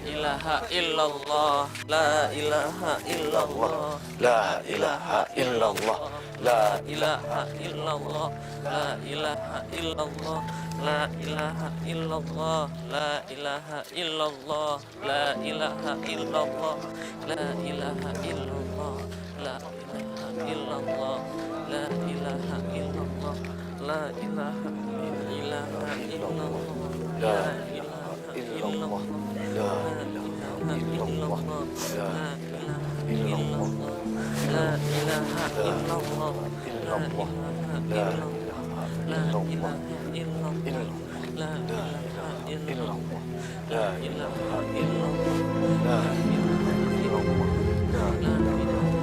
ilaha illallah, la ilaha illallah, La ilaha illallah. La ilaha illallah, la ilaha illallah, la ilaha illallah, la ilaha illallah, la ilaha illallah, la ilaha illallah, la ilaha illallah, la ilaha illallah, la ilaha illallah, La ilaha illallah. La ilaha illallah. La ilaha illallah. la ilaha illallah, Illallah. La ilaha illallah. la ilaha illallah, La ilaha illallah. La ilaha illallah. La ilaha illallah. La ilaha illallah.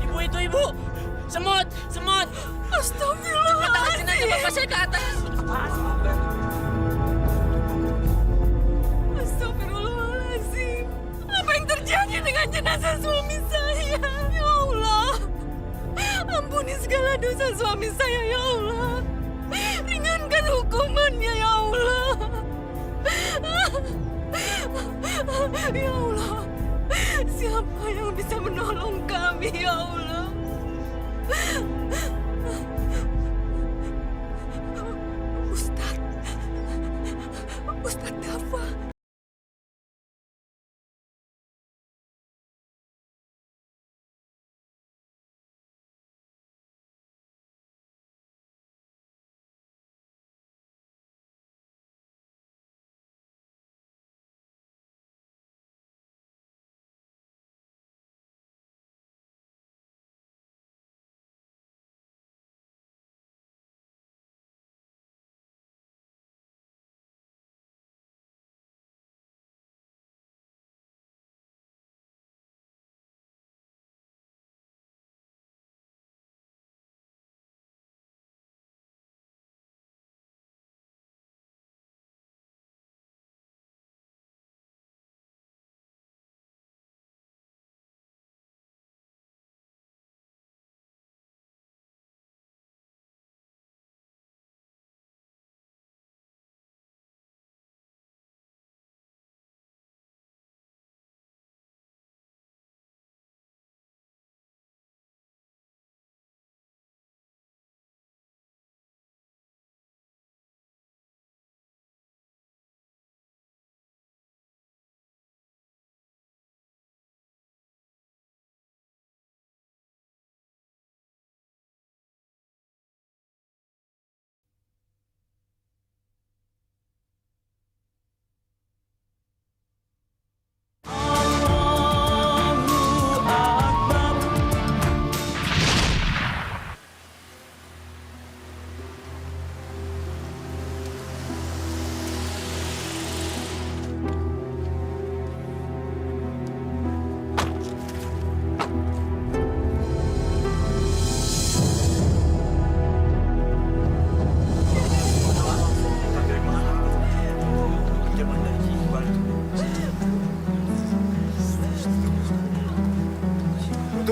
Ibu itu ibu, semut, semut. Astagfirullahaladzim. Angkat bapak saya ke atas. Astagfirullahaladzim. Apa yang terjadi dengan jenazah suami saya? Ya Allah. Ampuni segala dosa suami saya, ya Allah. Ringankan hukumannya, ya Allah. Ya Allah. Siapa yang bisa menolong kami, ya Allah? Ustadz Dafa.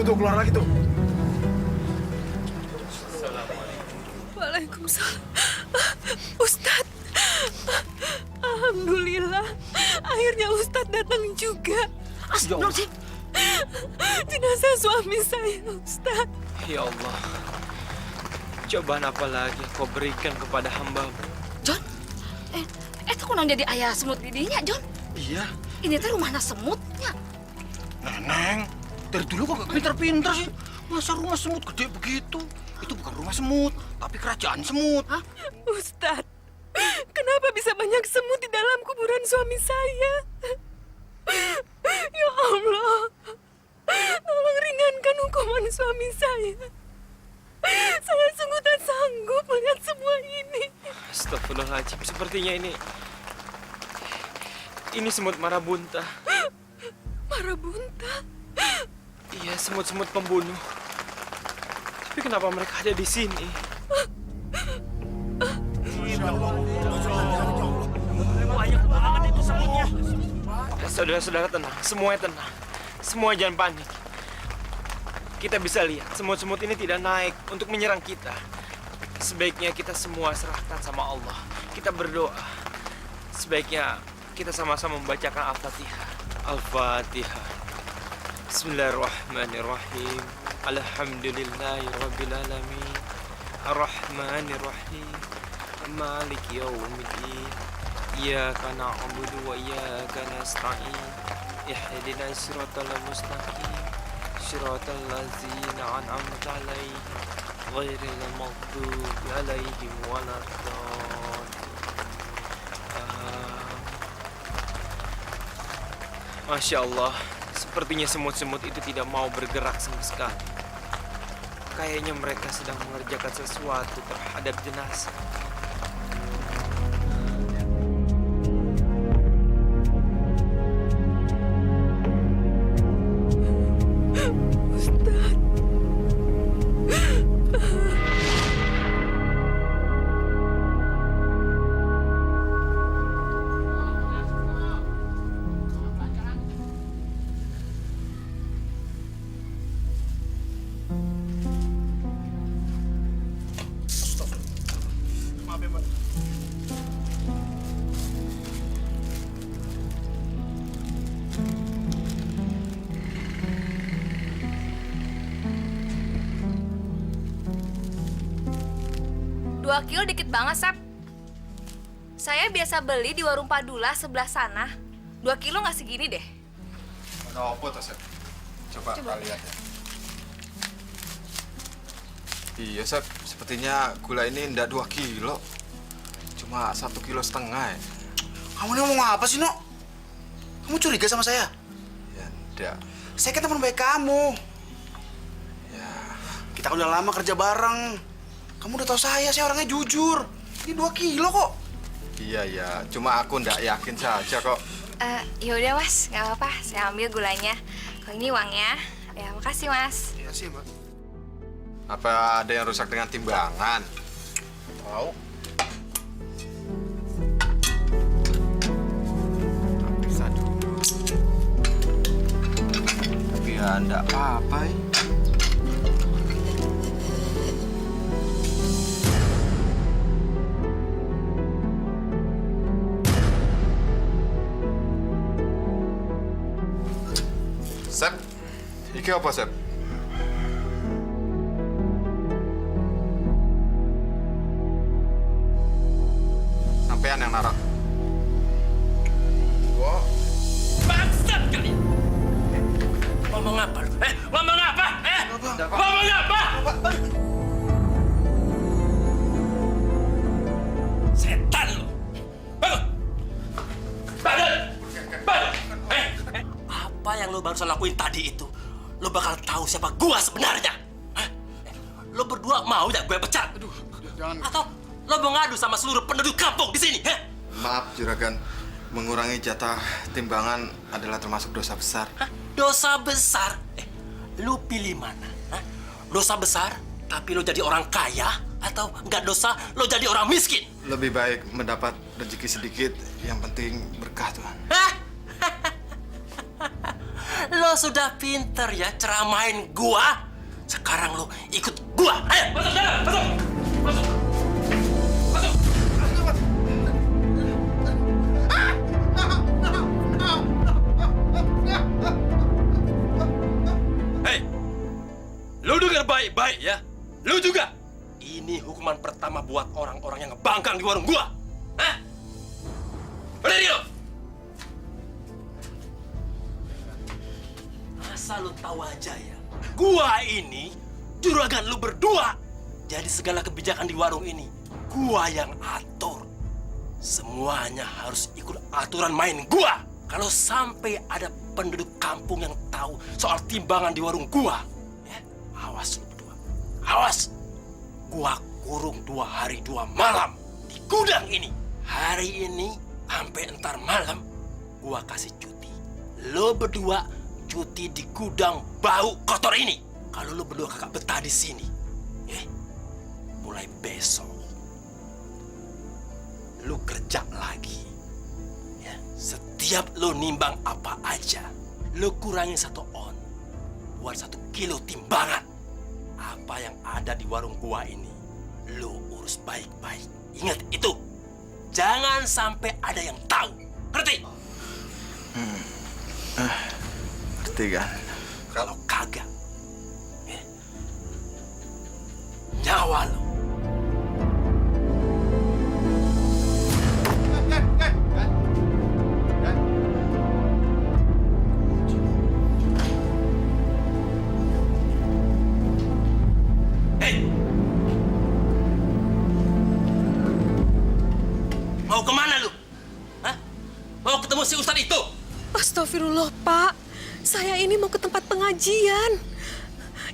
Tuh, keluar lagi tuh. Waalaikumsalam. Ustadz. Alhamdulillah. Akhirnya Ustadz datang juga. Astagfirullahaladzim. Jenazah suami saya, Ustadz. Ya Allah, cobaan apa lagi kau berikan kepada hamba-Mu? John, itu kunang jadi ayah semut didinya, John. Iya. Ini teh rumahna semutnya. Neneng, dari dulu kok gak pinter-pinter sih. Masa rumah semut gede begitu? Itu bukan rumah semut, tapi kerajaan semut. Ustadz, kenapa bisa banyak semut di dalam kuburan suami saya? Ya Allah, tolong ringankan hukuman suami saya. Saya sungguh tak sanggup melihat semua ini. Astagfirullahaladzim, sepertinya ini semut marabunta. Marabunta? Iya, semut-semut pembunuh. Tapi kenapa mereka ada di sini? Banyak banget itu semutnya. Saudara-saudara tenang, semuanya tenang. Semua jangan panik. Kita bisa lihat semut-semut ini tidak naik untuk menyerang kita. Sebaiknya kita semua serahkan sama Allah. Kita berdoa. Sebaiknya kita sama-sama membacakan Al-Fatihah. Al-Fatihah. Bismillahirrahmanirrahim. Alhamdulillahirabbil alamin. Arrahmanirrahim. Maliki yaumiddin. Iyyaka na'budu wa iyyaka nasta'in. Ihdinas siratal mustaqim. Siratal ladzina an'amta 'alaihim ghairil maghdubi 'alaihim waladdallin. Masya Allah, sepertinya semut-semut itu tidak mau bergerak sama sekali. Kayaknya mereka sedang mengerjakan sesuatu terhadap jenazah. Dua kilo dikit banget, Sep. Saya biasa beli di warung Padula sebelah sana. 2 kilo nggak segini deh. Ada apa tuh, Sep? Coba lihat ya. Iya, Sep. Sepertinya gula ini ndak 2 kilo. Cuma 1,5 kilo ya. Kamu ini ngomong apa sih, Nok? Kamu curiga sama saya? Ya, ndak. Saya kan teman baik kamu. Ya, Kita kan udah lama kerja bareng. Kamu udah tahu saya orangnya jujur. Ini 2 kilo kok. iya. Cuma aku ndak yakin saja kok. Ya udah, Mas, nggak apa-apa. Saya ambil gulanya. Kalau ini uangnya. Ya, makasih, Mas. Iya sih, Mbak. Apa ada yang rusak dengan timbangan? Tahu. Periksa dulu. Tapi ya ndak apa-apa ya. Sep, iki apa, Sep? Sampean yang naruh. Gua. Bangsat kalian! Ngomong apa lu? Ngomong apa? Ngomong apa? Setan lu! Bangun! Bangun! Bangun! Apa yang lo barusan lakuin tadi itu? Lo bakal tahu siapa gua sebenarnya. Lo berdua mau ya gue pecat? Aduh, jangan. Atau lo mau ngadu sama seluruh penduduk kampung di sini? Maaf, Juragan. Mengurangi jatah timbangan adalah termasuk dosa besar. Dosa besar? Lo pilih mana? Dosa besar tapi lo jadi orang kaya? Atau nggak dosa lo jadi orang miskin? Lebih baik mendapat rezeki sedikit, yang penting berkah, Tuhan. Lo sudah pinter ya ceramain gua. Sekarang lo ikut gua. Ayo, masuk dalam, masuk. Masuk. Masuk. Hei, lo dengar baik-baik ya. Lo juga. Ini hukuman pertama buat orang-orang yang ngebangkang di warung gua. Hah? Berdiri lo. Asal lu tahu aja ya, gua ini juragan lu berdua. Jadi segala kebijakan di warung ini, gua yang atur. Semuanya harus ikut aturan main gua. Kalau sampai ada penduduk kampung yang tahu soal timbangan di warung gua, ya, awas lu berdua. Awas. Gua kurung 2 hari 2 malam di gudang ini. Hari ini sampai entar malam, gua kasih cuti. Lo berdua cuti di gudang bau kotor ini. Kalau lo berdua kakak betah di sini, mulai besok lo kerja lagi. Ya, setiap lo nimbang apa aja, lo kurangin 1 on buat 1 kilo timbangan. Apa yang ada di warung gua ini, lo urus baik-baik. Ingat itu. Jangan sampai ada yang tahu. Ngerti? Ngerti kan? Kalau kagak, nyawa lo. Hei! Mau kemana lu? Hah? Mau ketemu si Ustadz itu? Astagfirullah, Pak. Saya ini mau ke tempat pengajian.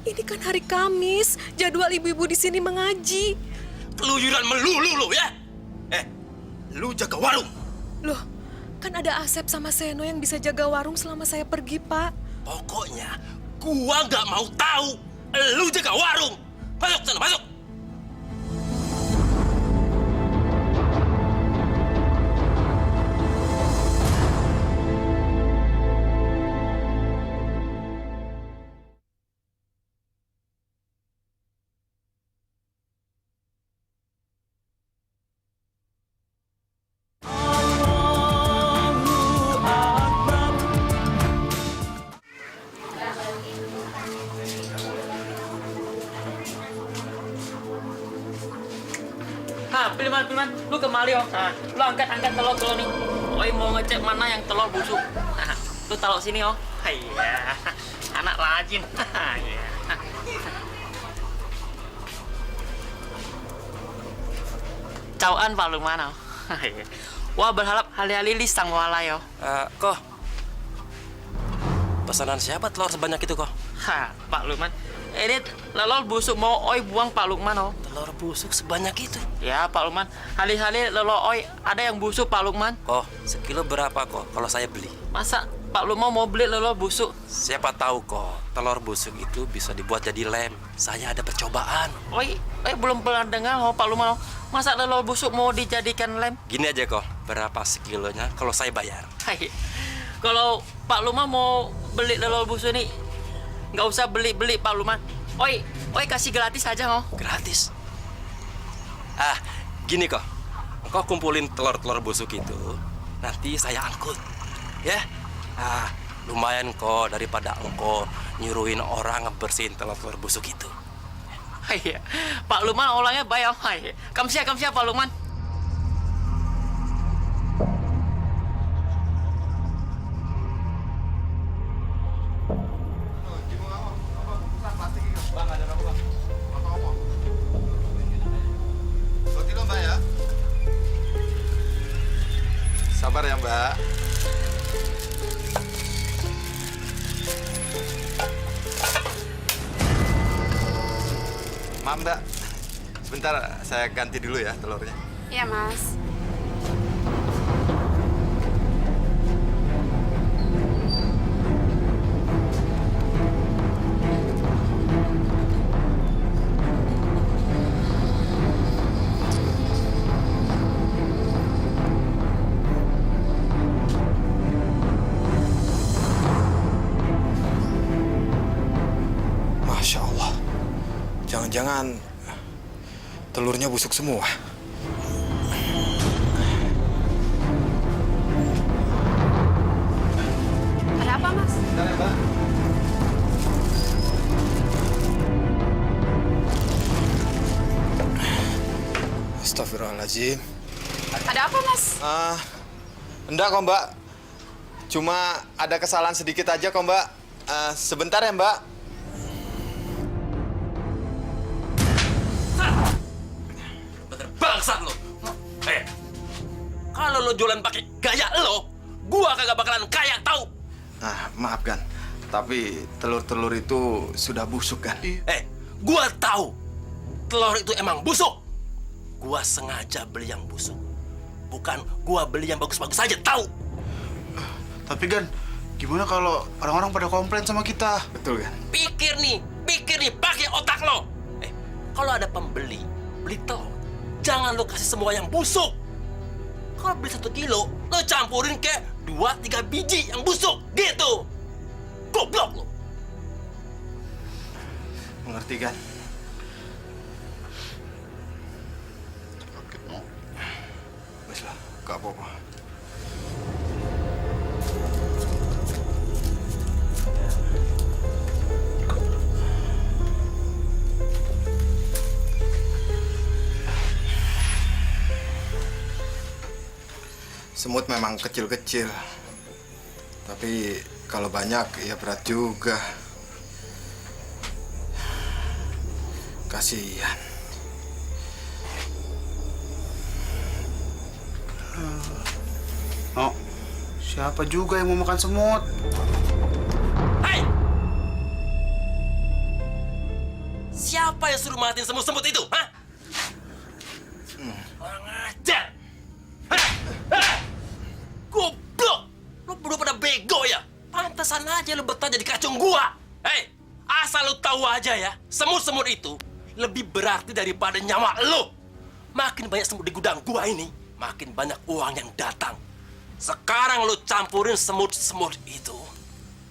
Ini kan hari Kamis, jadwal ibu-ibu di sini mengaji. Keluyuran melulu lu ya? Lu jaga warung. Loh, kan ada Asep sama Seno yang bisa jaga warung selama saya pergi, Pak. Pokoknya gua nggak mau tahu lu jaga warung. Masuk sana, masuk. Pilman, lu kemari oh. Nah, lu angkat telur nih. Oi mau ngecek mana yang telur busuk. Nah, lu taruh sini oh. Iya, anak rajin. Iya. Cauan Pak Luman oh. Wah berharap hari-hari lisang walay oh. Kok pesanan siapa telur sebanyak itu kok? Pak Lukman, ini telur busuk mau oi buang Pak Lukman oh. Telur busuk sebanyak itu? Ya Pak Lukman, hari-hari telur oi ada yang busuk Pak Lukman. Oh, sekilo berapa kok kalau saya beli? Masa Pak Lukman mau beli telur busuk? Siapa tahu kok telur busuk itu bisa dibuat jadi lem. Saya ada percobaan. Oi belum pernah dengar oh Pak Lukman oh. Masa telur busuk mau dijadikan lem? Gini aja kok, berapa sekilonya kalau saya bayar? Hai, kalau Pak Lukman mau beli telur busuk nih, nggak usah beli Pak Lukman. Oi kasih gratis aja oh. Gratis? Gini kok, engkau kumpulin telur-telur busuk itu, nanti saya angkut, ya. Lumayan kok daripada engkau nyuruhin orang ngebersihin telur-telur busuk itu. Iya, Pak Lukman orangnya baik oh. Hai, kamsia Pak Lukman. Sabar ya, Mbak. Maaf, Mbak. Sebentar, saya ganti dulu ya telurnya. Ya, Mas. Masya Allah. Jangan-jangan telurnya busuk semua. Ada apa, Mas? Bentar ya, Mbak. Astagfirullahaladzim. Ada apa, Mas? Enggak kok, Mbak. Cuma ada kesalahan sedikit aja kok, Mbak. Sebentar ya, Mbak. Kalau lo jualan pakai gaya lo, gua kagak bakalan kaya, tahu? Maaf Gan, tapi telur-telur itu sudah busuk kan? Gua tahu telur itu emang busuk. Gua sengaja beli yang busuk. Bukan gua beli yang bagus-bagus aja, tahu? Tapi Gan, gimana kalau orang-orang pada komplain sama kita? Betul Gan? Pikir nih, pakai otak lo. Kalau ada pembeli, beli telur, jangan lo kasih semua yang busuk. Kalau beli 1 kilo, lo campurin ke 2-3 biji yang busuk, gitu. Goblok lo. Mengerti Gan? Wes lah, gak apa-apa. Semut memang kecil-kecil, tapi kalau banyak ya berat juga. Kasihan. Oh, siapa juga yang mau makan semut? Hai! Siapa yang suruh matiin semut-semut itu, hah? Orang ajar! Goblok! Lu berdua pada bego ya? Pantesan aja lu betah jadi kacung gua! Hei! Asal lu tahu aja ya, semut-semut itu lebih berarti daripada nyawa lu! Makin banyak semut di gudang gua ini, makin banyak uang yang datang. Sekarang lu campurin semut-semut itu,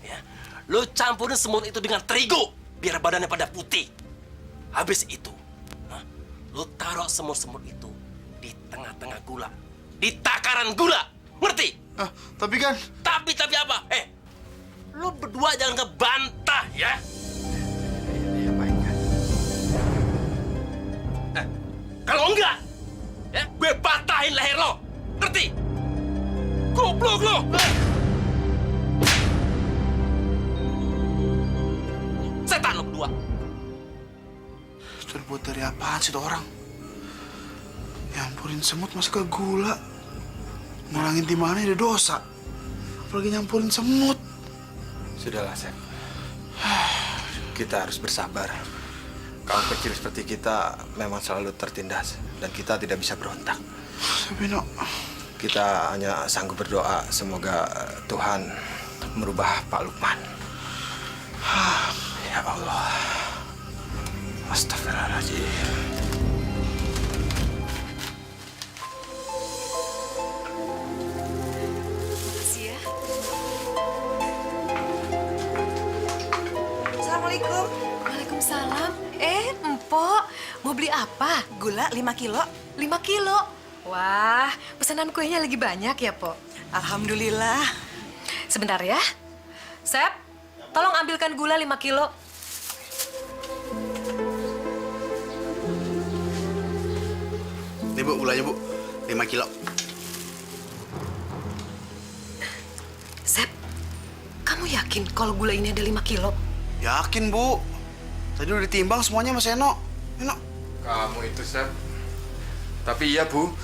ya. Lu campurin semut itu dengan terigu, biar badannya pada putih. Habis itu, lu taruh semut-semut itu di tengah-tengah gula, di takaran gula, ngerti? Tapi Gan... Tapi apa? Lu berdua jangan ngebantah ya. Iya baik Gan. Kalau enggak, ya gue patahin leher lo, ngerti? Goblok lo! Setan lo berdua. Terbuat dari apaan sih tuh orang? Nyampurin semut masuk ke gula. Ngurangin timbangannya ada dosa. Apalagi nyampurin semut. Sudahlah, Sep. Kita harus bersabar. Kaum kecil seperti kita memang selalu tertindas. Dan kita tidak bisa berontak. Sabino. Kita hanya sanggup berdoa semoga Tuhan merubah Pak Lukman. Ya Allah. Astagfirullahaladzim. Makasih ya. Assalamualaikum. Waalaikumsalam. Empok, mau beli apa? Gula 5 kilo. 5 kilo? Wah, pesanan kuenya lagi banyak ya, Pok? Alhamdulillah. Sebentar ya. Sep, tolong ambilkan gula 5 kilo. Nih Bu, gulanya Bu. 5 kilo. Sep, kamu yakin kalau gula ini ada 5 kilo? Yakin Bu. Tadi udah ditimbang semuanya Mas Eno. Eno. Kamu itu, Sep. Tapi iya, Bu.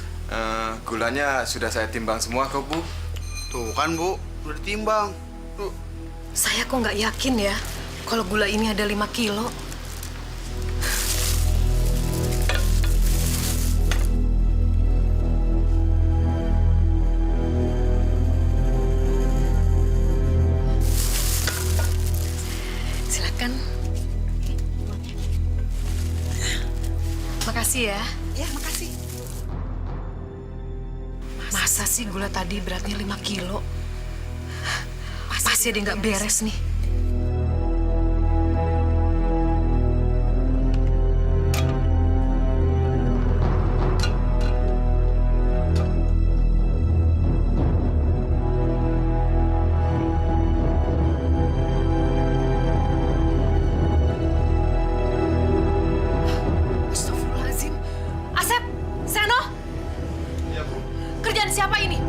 Gulanya sudah saya timbang semua kok, Bu. Tuh kan Bu, udah ditimbang. Tuh. Saya kok nggak yakin ya kalau gula ini ada 5 kilo. Silakan. Makasih ya. Ya, makasih. Masa sih gula tadi beratnya 5 kilo? Pasti ada yang nggak beres nih. Astagfirullahaladzim. Asep, Seno. Iya, Bu. Kerjaan siapa ini?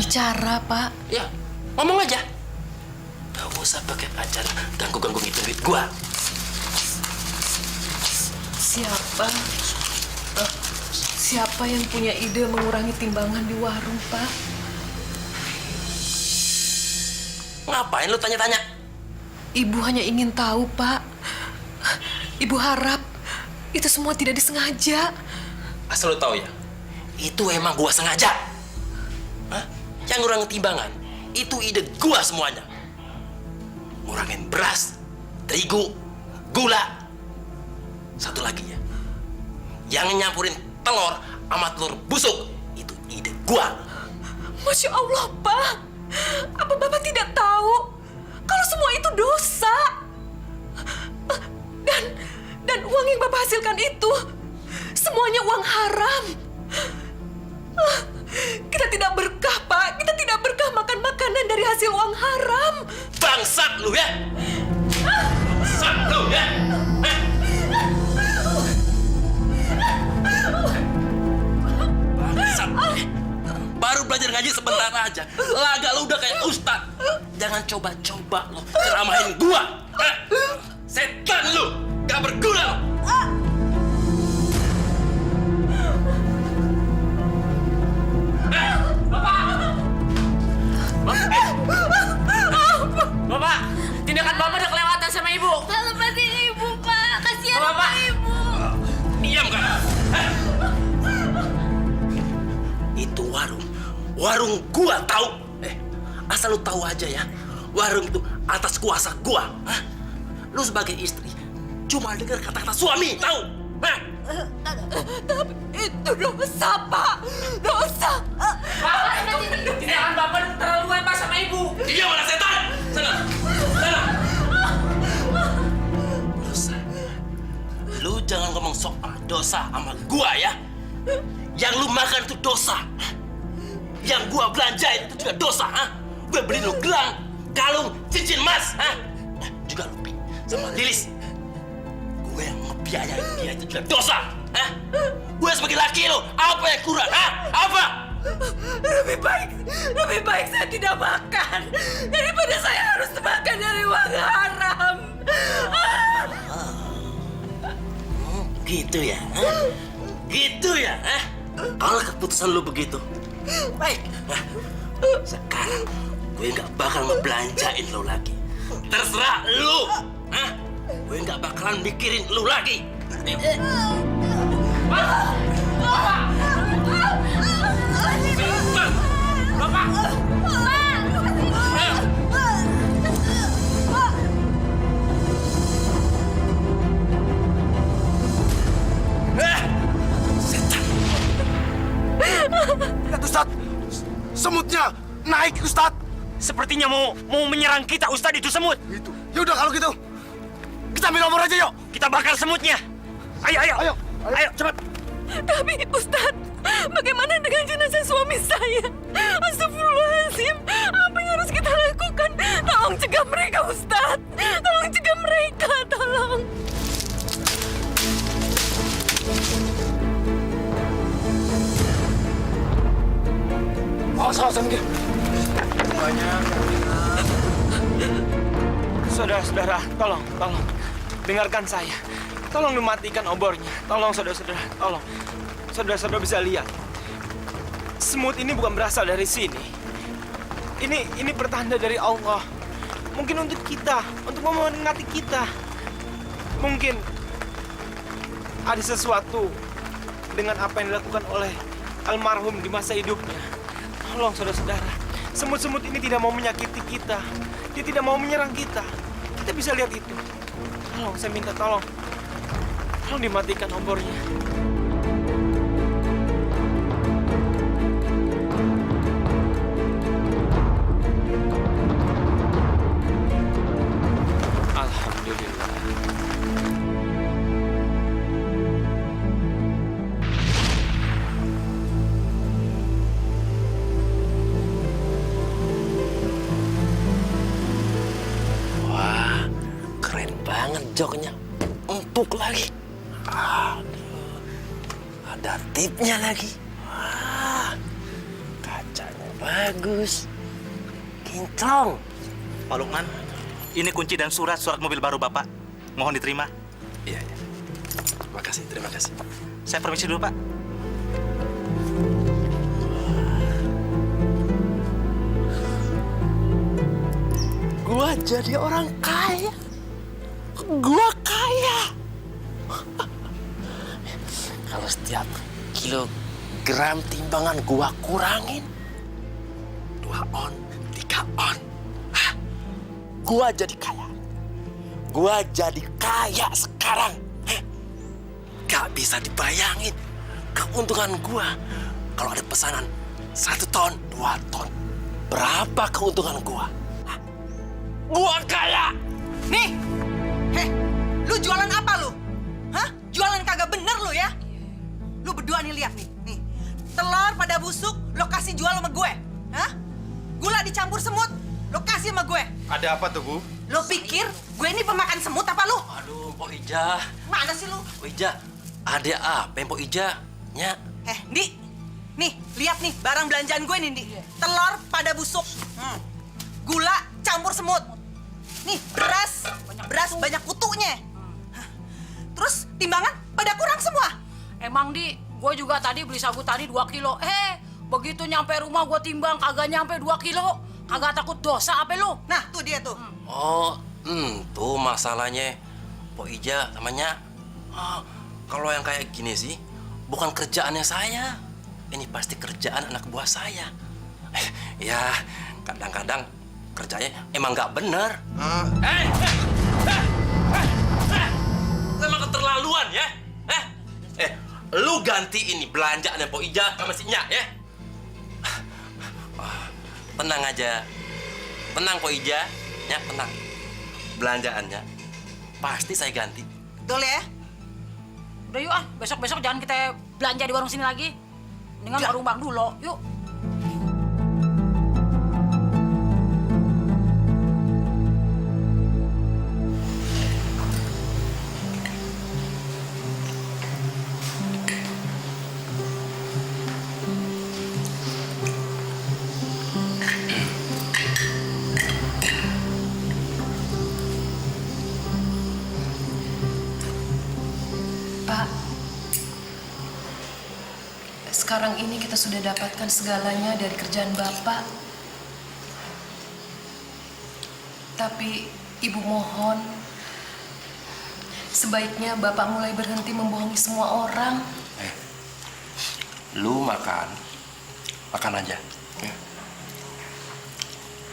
bicara, Pak. Ya, ngomong aja. Gak usah pakai acara ganggu-ganggu ngitung duit gua. Siapa yang punya ide mengurangi timbangan di warung, Pak? Ngapain lu tanya-tanya? Ibu hanya ingin tahu, Pak. Ibu harap itu semua tidak disengaja. Asal lu tahu ya, itu emang gua sengaja. Hah? Yang ngurangin timbangan, itu ide gua semuanya. Ngurangin beras, terigu, gula. Satu lagi ya, yang nyampurin telur sama telur busuk, itu ide gua. Masya Allah, Pak. Apa Bapak tidak tahu kalau semua itu dosa? Dan uang yang Bapak hasilkan itu semuanya uang haram. Kita tidak berkah, Pak. Kita tidak berkah makan makanan dari hasil uang haram. Bangsat lu ya! Bangsat lu ya! Hah? Bangsat! Baru belajar ngaji sebentar aja, laga lu udah kayak ustad. Jangan coba-coba lu ceramahin gua. Hah? Setan lu, gak berguna lu. Bapak, tindakan Bapak udah kelewatan sama Ibu. Pak, lepasin Ibu, Pak. Kasihan sama Bapak. Ibu. Diam kan? Hah? Itu warung gua tahu. Asal lu tahu aja ya, warung itu atas kuasa gua. Hah? Lu sebagai istri cuma dengar kata-kata suami, tahu? Hah? Tapi itu dosa, Pak. Dosa. Bapak, tindakan Bapak terlaluan Pak sama Ibu. Diam anak setan! Sana! Sana! Dosa. Lu jangan ngomong soal dosa sama gua ya. Yang lu makan itu dosa. Yang gua belanjain itu juga dosa. Ha? Gue beli lu gelang, kalung, cincin emas. Ha? Juga lu Pi, sama Lilis. Gue yang ngebiayain dia itu juga dosa. Ha? Gue sebagai laki lu, apa yang kurang? Ha? Apa? Lebih baik saya tidak makan daripada saya harus makan dari uang haram. Gitu ya? Ha? Gitu ya? Ha? Kalau keputusan lu begitu, baik. Nah, sekarang gue nggak bakal ngebelanjain lu lagi. Terserah lu. Hah? Gue nggak bakalan mikirin lu lagi. Lihat Ustad, semutnya naik Ustad. Sepertinya mau menyerang kita, Ustadz, itu semut. Gitu. Ya udah kalau gitu, kita ambil nomor aja yuk. Kita bakar semutnya. Ayo, cepat. Tapi Ustaz, bagaimana dengan jenazah suami saya? Astagfirullahaladzim, apa yang harus kita lakukan? Tolong cegah mereka, Ustaz. Tolong cegah mereka, tolong. Awas dia. Saudara-saudara, tolong. Dengarkan saya. Tolong dimatikan obornya. Tolong, saudara-saudara, tolong. Saudara-saudara bisa lihat. Semut ini bukan berasal dari sini. Ini pertanda dari Allah. Mungkin untuk kita, untuk memperingati kita. Mungkin ada sesuatu dengan apa yang dilakukan oleh almarhum di masa hidupnya. Tolong, saudara-saudara. Semut-semut ini tidak mau menyakiti kita. Dia tidak mau menyerang kita. Kita bisa lihat itu. Tolong, saya minta tolong. Tolong dimatikan obornya. Alhamdulillah. Wah, keren banget joknya. Empuk lagi. Aduh, ada tipnya lagi. Wah, kacanya Bagus. Kinclong. Pak Lukman, ini kunci dan surat mobil baru Bapak. Mohon diterima. Iya, iya. Terima kasih. Saya permisi dulu, Pak. Gua jadi orang kaya. Gua kaya. Kalau setiap kilogram timbangan gua kurangin 2 on, 3 on. Hah? Gua jadi kaya. Gua jadi kaya sekarang. Hah? Gak bisa dibayangin keuntungan gua kalau ada pesanan 1 ton, 2 ton. Berapa keuntungan gua? Hah? Gua kaya. Nih, lu jualan apa lu? Hah? Jualan kagak bener lu ya? Lu berdua nih lihat nih. Telur pada busuk, lo kasih jual sama gue. Hah? Gula dicampur semut, lo kasih sama gue. Ada apa tuh, Bu? Lo pikir gue ini pemakan semut apa lu? Aduh, Pok Ija. Mana sih lu? Pok Ija, ada apa yang Pok Ija? Nya. Ndi, nih lihat nih barang belanjaan gue nih, Ndi. Telur pada busuk, gula campur semut. Nih beras banyak kutunya. Terus timbangan pada kurang semua. Emang Di, gue juga tadi beli sagu tadi 2 kilo. Begitu nyampe rumah gue timbang kagak nyampe 2 kilo. Kagak takut dosa apa lu? Nah tuh dia tuh. Oh, tuh masalahnya Pok Ija namanya. Kalau yang kayak gini sih, bukan kerjaannya saya. Ini pasti kerjaan anak buah saya. Ya, kadang-kadang kerjanya emang nggak bener. Emang keterlaluan ya? Lu ganti ini belanjaannya Pok Ija sama si Nya ya? Tenang aja. Tenang Pok Ija. Nya, tenang. Belanjaannya pasti saya ganti. Betul ya? Udah yuk besok-besok jangan kita belanja di warung sini lagi. Mendingan warung Bang Dulo, yuk. Sekarang ini kita sudah dapatkan segalanya dari kerjaan Bapak. Tapi Ibu mohon, sebaiknya Bapak mulai berhenti membohongi semua orang. Lu makan aja.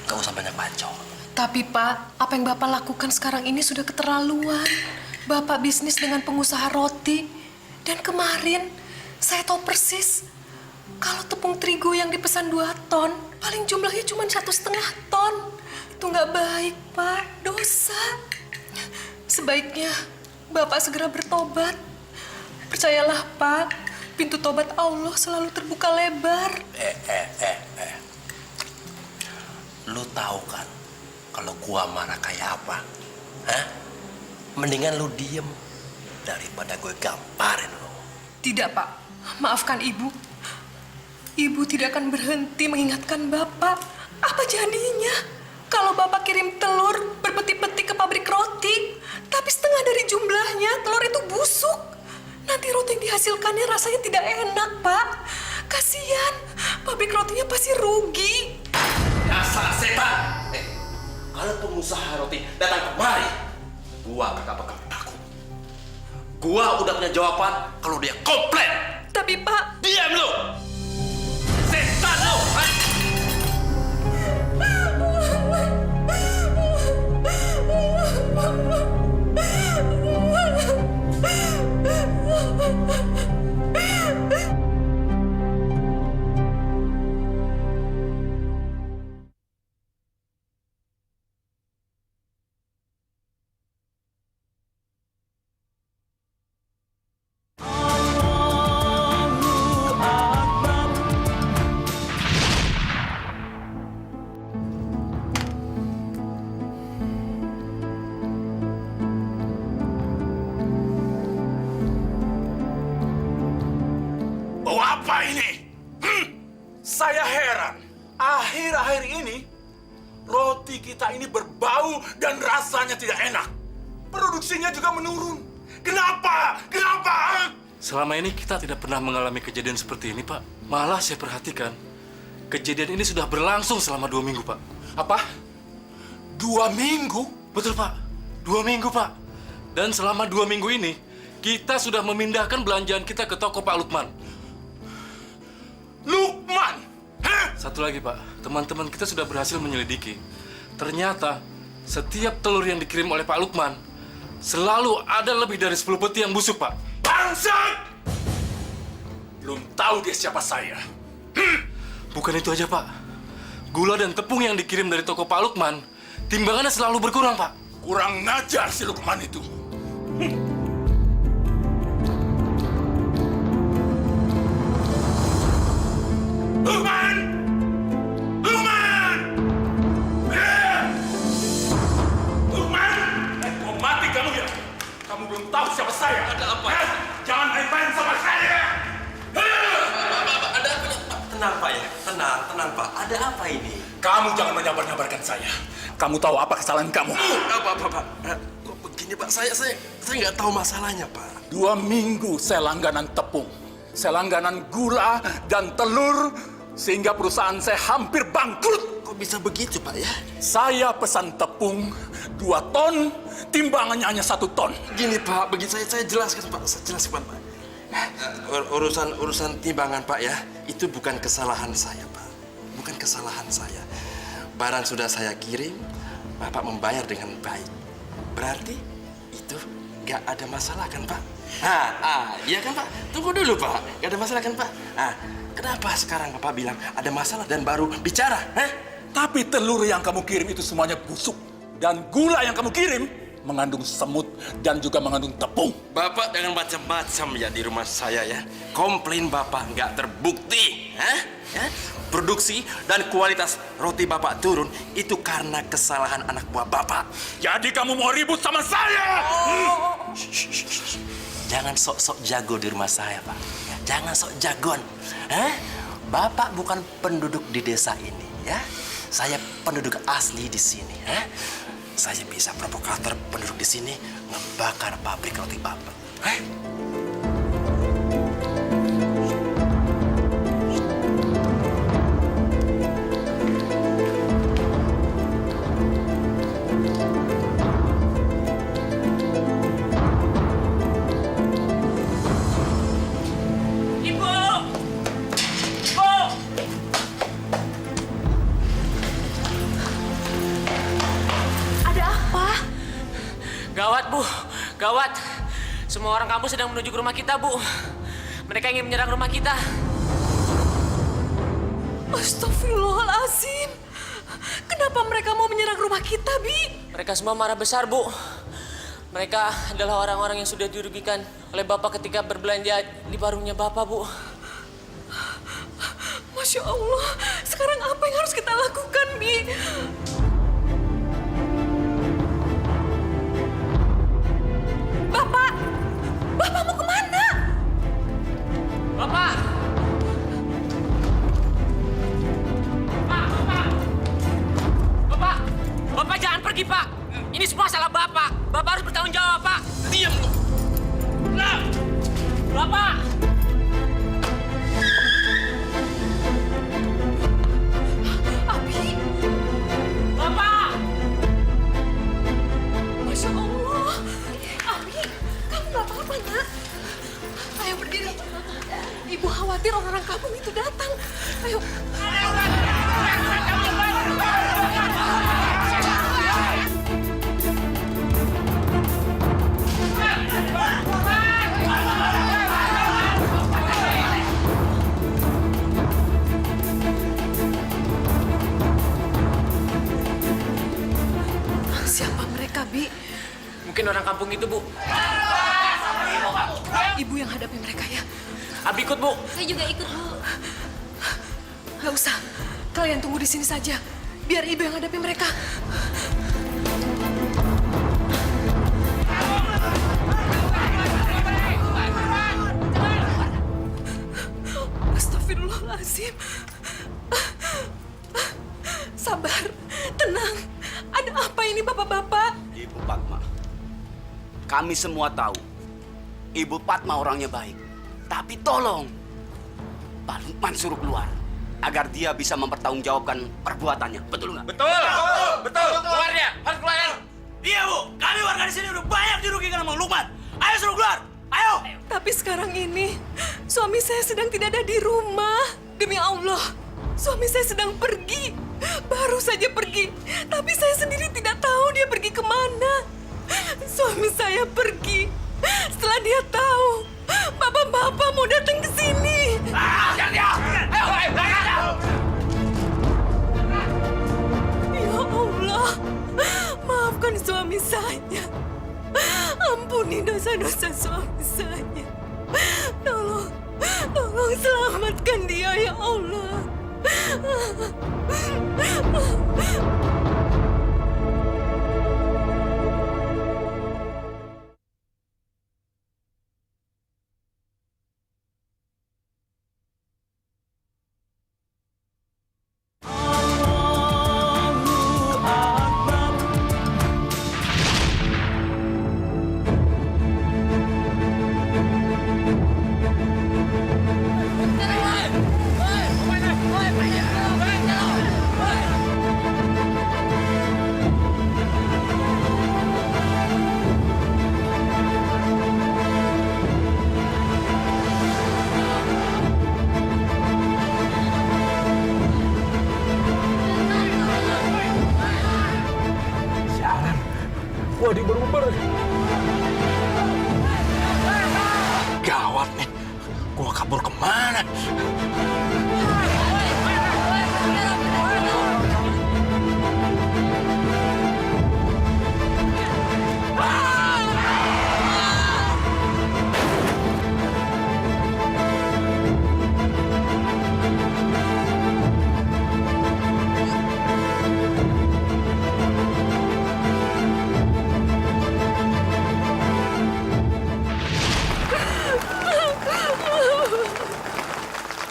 Gak usah banyak bacot. Tapi Pak, apa yang Bapak lakukan sekarang ini sudah keterlaluan. Bapak bisnis dengan pengusaha roti. Dan kemarin, saya tahu persis kalau tepung terigu yang dipesan 2 ton, paling jumlahnya cuma 1,5 ton. Itu nggak baik, Pak. Dosa. Sebaiknya Bapak segera bertobat. Percayalah, Pak. Pintu tobat Allah selalu terbuka lebar. Lu tahu kan kalau gua marah kayak apa? Hah? Mendingan lu diem daripada gue gamparin lu. Tidak, Pak. Maafkan Ibu. Ibu tidak akan berhenti mengingatkan Bapak. Apa jadinya kalau Bapak kirim telur berpeti-peti ke pabrik roti, tapi setengah dari jumlahnya telur itu busuk. Nanti roti yang dihasilkannya rasanya tidak enak, Pak. Kasihan, pabrik rotinya pasti rugi. Dasar setan! Kalau pengusaha roti datang kemari, gua kagak bakal takut. Gua udah punya jawaban kalau dia komplain. Tapi Pak... Diam lu! Setan lu! Apa ini? Saya heran. Akhir-akhir ini, roti kita ini berbau dan rasanya tidak enak. Produksinya juga menurun. Kenapa? Kenapa? Selama ini kita tidak pernah mengalami kejadian seperti ini, Pak. Malah saya perhatikan, kejadian ini sudah berlangsung selama 2 minggu, Pak. Apa? 2 minggu? Betul, Pak. 2 minggu, Pak. Dan selama 2 minggu ini, kita sudah memindahkan belanjaan kita ke toko Pak Lukman. Lukman? Hah? Satu lagi, Pak. Teman-teman kita sudah berhasil menyelidiki. Ternyata, setiap telur yang dikirim oleh Pak Lukman, selalu ada lebih dari 10 peti yang busuk, Pak. Bangsat! Belum tahu dia siapa saya. Bukan itu aja, Pak. Gula dan tepung yang dikirim dari toko Pak Lukman, timbangannya selalu berkurang, Pak. Kurang ngajar si Lukman itu. Lukman! Lukman! Lukman! Mau mati kamu ya? Kamu belum tahu siapa saya. Ada apa? Jangan main-main sama saya. Ada apa? Tenang, Pak ya. Tenang, Pak. Ada apa ini? Kamu jangan menyabar-nyabarkan saya. Kamu tahu apa kesalahan kamu? Pak. Kok begini, Pak? Saya nggak tahu masalahnya, Pak. 2 minggu saya langganan tepung, saya langganan gula dan telur, sehingga perusahaan saya hampir bangkrut. Kok bisa begitu, Pak ya? Saya pesan tepung 2 ton, timbangannya hanya 1 ton. Gini, Pak. Begitu saya jelaskan, Pak. Saya jelaskan, Pak. Urusan timbangan, Pak ya, itu bukan kesalahan saya, Pak. Bukan kesalahan saya. Barang sudah saya kirim, Bapak membayar dengan baik. Berarti itu nggak ada masalah kan, Pak? Iya kan, Pak? Tunggu dulu, Pak. Nggak ada masalah kan, Pak? Kenapa sekarang Bapak bilang ada masalah dan baru bicara? Tapi telur yang kamu kirim itu semuanya busuk. Dan gula yang kamu kirim mengandung semut dan juga mengandung tepung. Bapak dengan macam-macam ya di rumah saya ya. Komplain Bapak nggak terbukti. Produksi dan kualitas roti Bapak turun itu karena kesalahan anak buah Bapak. Jadi kamu mau ribut sama saya? Jangan sok-sok jago di rumah saya, Pak. Jangan sok jagon. Bapak bukan penduduk di desa ini, ya. Saya penduduk asli di sini, Saya bisa provokator penduduk di sini ngebakar pabrik roti Bapak. Gawat, Bu. Gawat. Semua orang kampus sedang menuju ke rumah kita, Bu. Mereka ingin menyerang rumah kita. Astagfirullahaladzim. Kenapa mereka mau menyerang rumah kita, Bi? Mereka semua marah besar, Bu. Mereka adalah orang-orang yang sudah dirugikan oleh Bapak ketika berbelanja di warungnya Bapak, Bu. Masya Allah. Sekarang apa yang harus kita lakukan, Bi? Bapak mau kemana? Bapak! Bapak jangan pergi, Pak! Ini semua salah Bapak! Bapak harus bertanggung jawab, Pak! Diam lu! Nah! Bapak! Abi! Bapak! Masya Allah! Abi, kamu gak apa-apa, nak? Ayo berdiri. Ibu khawatir orang-orang kampung itu datang. Ayo. Siapa mereka, Bi? Mungkin orang kampung itu, Bu. Ibu yang hadapi mereka ya. Abi ikut, Bu. Saya juga ikut, Bu. Gak usah. Kalian tunggu di sini saja. Biar ibu yang hadapi mereka. Astagfirullahaladzim. kami semua tahu Ibu Fatma orangnya baik. Tapi tolong, Pak Lukman suruh keluar agar dia bisa mempertanggungjawabkan perbuatannya. Betul nggak? Betul. Keluar dia. Harus keluar. Iya, Bu. Kami warga di sini udah banyak dirugikan sama Lukman. Ayo suruh keluar. Ayo. Tapi sekarang ini suami saya sedang tidak ada di rumah. Demi Allah, suami saya sedang pergi. Baru saja pergi. Tapi saya sendiri tidak tahu dia pergi kemana. Suami saya pergi setelah dia tahu bapak-bapak mau datang ke sini. Jangan dia. Ayo. Ya Allah, maafkan suami saya. Ampuni dosa-dosa suami saya. Tolong selamatkan dia, ya Allah. Wah, dia berubah. Gawat nih. Gua kabur kemana?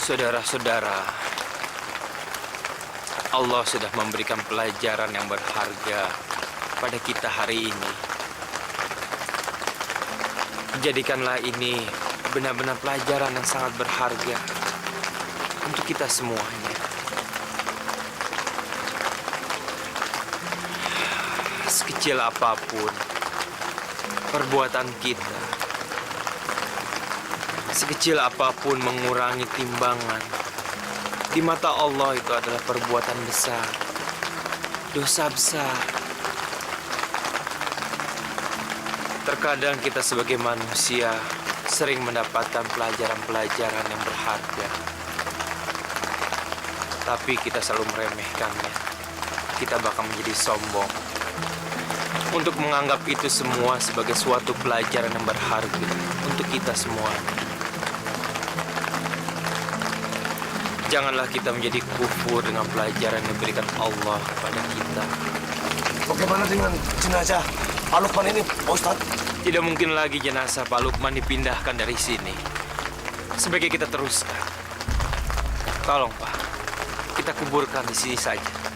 Saudara-saudara, Allah sudah memberikan pelajaran yang berharga pada kita hari ini. Jadikanlah ini benar-benar pelajaran yang sangat berharga untuk kita semuanya. Sekecil apapun perbuatan kita, sekecil apapun mengurangi timbangan, di mata Allah itu adalah perbuatan besar, dosa besar. Terkadang kita sebagai manusia sering mendapatkan pelajaran-pelajaran yang berharga, tapi kita selalu meremehkannya. Kita bakal menjadi sombong untuk menganggap itu semua sebagai suatu pelajaran yang berharga untuk kita semuanya. Janganlah kita menjadi kufur dengan pelajaran yang diberikan Allah kepada kita. Bagaimana dengan jenazah Pak Lukman ini, Pak Ustadz? Tidak mungkin lagi jenazah Pak Lukman dipindahkan dari sini. Sebaiknya kita teruskan. Tolong, Pak. Kita kuburkan di sini saja.